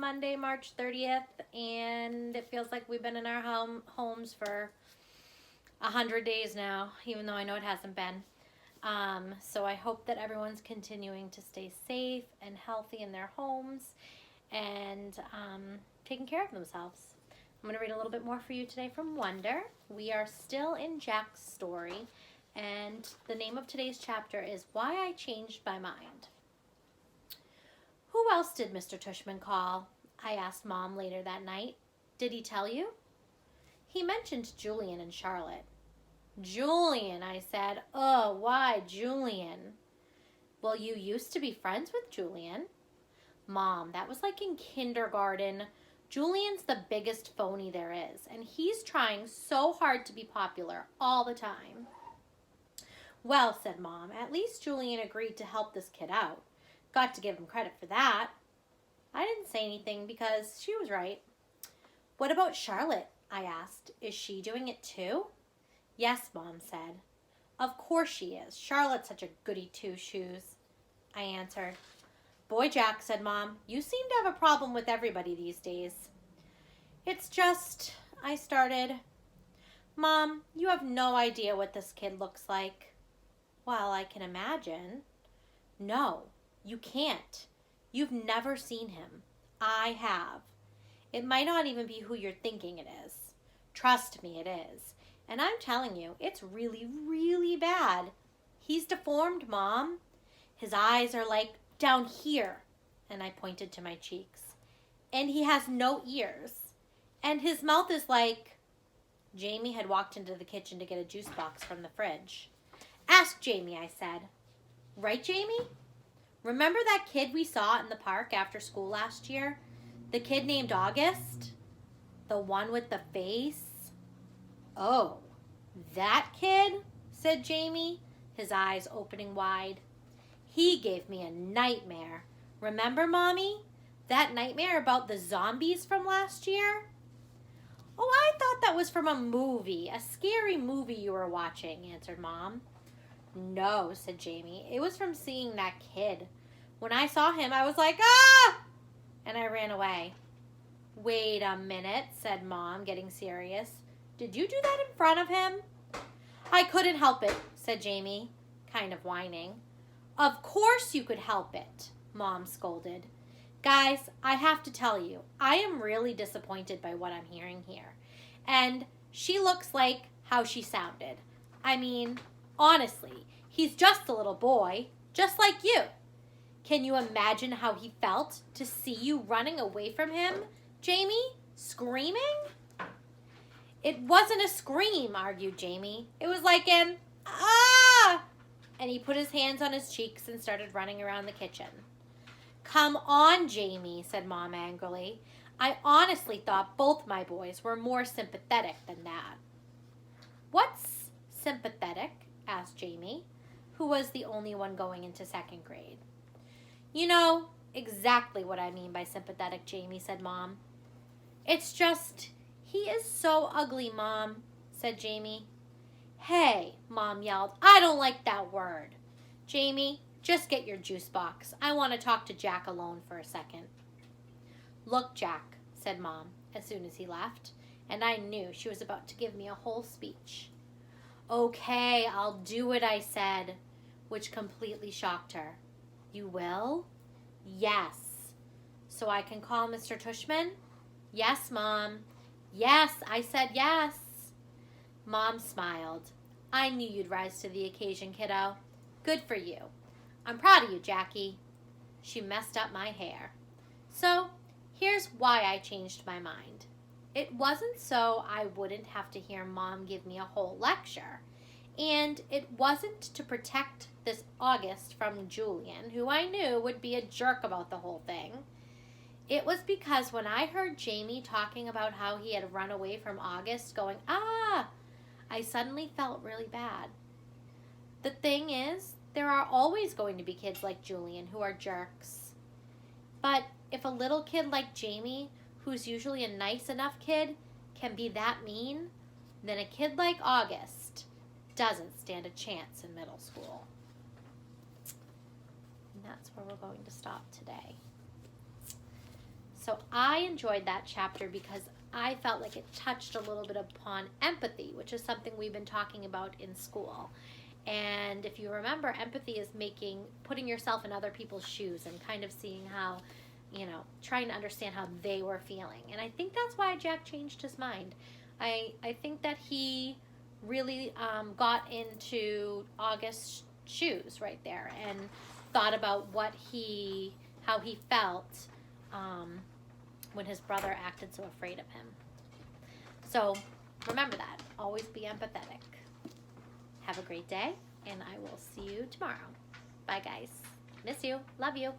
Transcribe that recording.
Monday, March 30th, and it feels like we've been in our homes for 100 days now, even though I know it hasn't been. So I hope that everyone's continuing to stay safe and healthy in their homes and taking care of themselves. I'm going to read a little bit more for you today from Wonder. We are still in Jack's story, and the name of today's chapter is Why I Changed My Mind. Who else did Mr. Tushman call? I asked Mom later that night. Did he tell you? He mentioned Julian and Charlotte. Julian, I said. Oh, why Julian? Well, you used to be friends with Julian. Mom, that was like in kindergarten. Julian's the biggest phony there is, and he's trying so hard to be popular all the time. Well, said Mom, at least Julian agreed to help this kid out. Got to give him credit for that. I didn't say anything because she was right. What about Charlotte? I asked. Is she doing it too? Yes, Mom said. Of course she is. Charlotte's such a goody two-shoes, I answered. Boy, Jack, said Mom, you seem to have a problem with everybody these days. It's just, I started. Mom, you have no idea what this kid looks like. Well, I can imagine. No, you can't. You've never seen him. I have. It might not even be who you're thinking it is. Trust me, it is. And I'm telling you, it's really, really bad. He's deformed, Mom. His eyes are like down here, and I pointed to my cheeks. And he has no ears. And his mouth is like... Jamie had walked into the kitchen to get a juice box from the fridge. Ask Jamie, I said. Right, Jamie? Remember that kid we saw in the park after school last year? The kid named August? The one with the face? Oh, that kid? Said Jamie, his eyes opening wide. He gave me a nightmare. Remember, Mommy? That nightmare about the zombies from last year? Oh, I thought that was from a movie, a scary movie you were watching, answered Mom. No, said Jamie. It was from seeing that kid. When I saw him, I was like, ah! And I ran away. Wait a minute, said Mom, getting serious. Did you do that in front of him? I couldn't help it, said Jamie, kind of whining. Of course you could help it, Mom scolded. Guys, I have to tell you, I am really disappointed by what I'm hearing here. And she looks like how she sounded. I mean, honestly, he's just a little boy, just like you. Can you imagine how he felt to see you running away from him, Jamie? Screaming? It wasn't a scream, argued Jamie. It was like an, ah! And he put his hands on his cheeks and started running around the kitchen. Come on, Jamie, said Mom angrily. I honestly thought both my boys were more sympathetic than that. What's sympathetic? Asked Jamie, who was the only one going into second grade. You know exactly what I mean by sympathetic, Jamie, said Mom. It's just, he is so ugly, Mom, said Jamie. Hey, Mom yelled, I don't like that word. Jamie, just get your juice box. I want to talk to Jack alone for a second. Look, Jack, said Mom as soon as he left, and I knew she was about to give me a whole speech. Okay, I'll do it, I said, which completely shocked her. You will? Yes. So I can call Mr. Tushman? Yes, Mom. Yes, I said yes. Mom smiled. I knew you'd rise to the occasion, kiddo. Good for you. I'm proud of you, Jackie. She messed up my hair. So, here's why I changed my mind. It wasn't so I wouldn't have to hear Mom give me a whole lecture. And it wasn't to protect this August from Julian, who I knew would be a jerk about the whole thing. It was because when I heard Jamie talking about how he had run away from August going, ah, I suddenly felt really bad. The thing is, there are always going to be kids like Julian who are jerks. But if a little kid like Jamie, who's usually a nice enough kid, can be that mean, then a kid like August doesn't stand a chance in middle school. And that's where we're going to stop today. So I enjoyed that chapter because I felt like it touched a little bit upon empathy, which is something we've been talking about in school. And if you remember, empathy is putting yourself in other people's shoes and kind of seeing how, trying to understand how they were feeling. And I think that's why Jack changed his mind. I think that he really got into August's shoes right there and thought about how he felt when his brother acted so afraid of him. So remember that. Always be empathetic. Have a great day, and I will see you tomorrow. Bye, guys. Miss you. Love you.